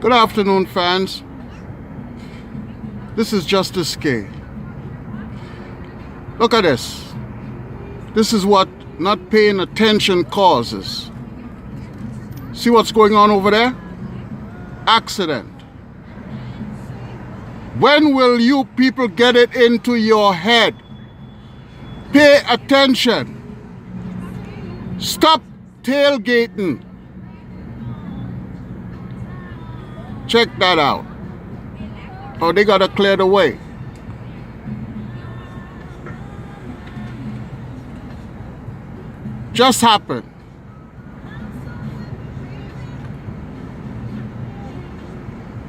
Good afternoon, fans. This is Justice K. Look at this. This is what not paying attention causes. See what's going on over there? Accident. When will you people get it into your head? Pay attention. Stop tailgating. Check that out. Oh, they gotta clear the way. Just happened.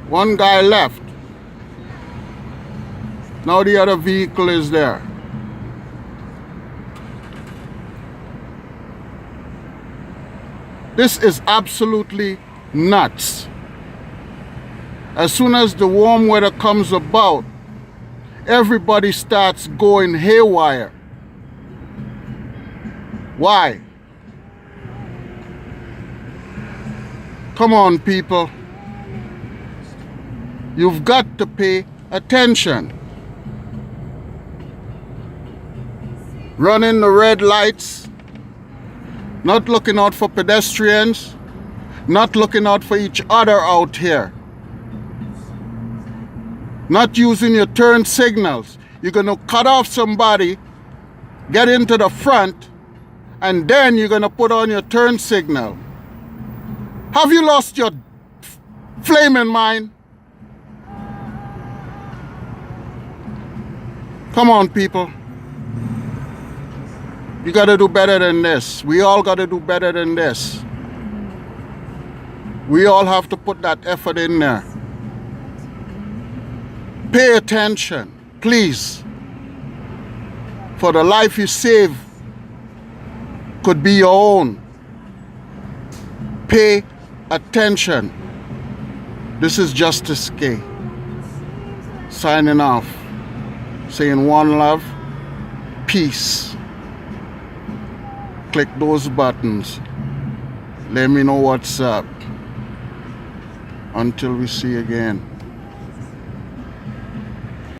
One guy left. Now the other vehicle is there. This is absolutely nuts. As soon as the warm weather comes about, everybody starts going haywire. Why? Come on, people. You've got to pay attention. Running the red lights, not looking out for pedestrians, not looking out for each other out here. Not using your turn signals. You're going to cut off somebody, get into the front, and then you're going to put on your turn signal. Have you lost your flaming mind? Come on, people. You got to do better than this. We all got to do better than this. We all have to put that effort in there. Pay attention, please. For the life you save could be your own. Pay attention. This is Justice K. Signing off. Saying one love, peace. Click those buttons. Let me know what's up. Until we see again.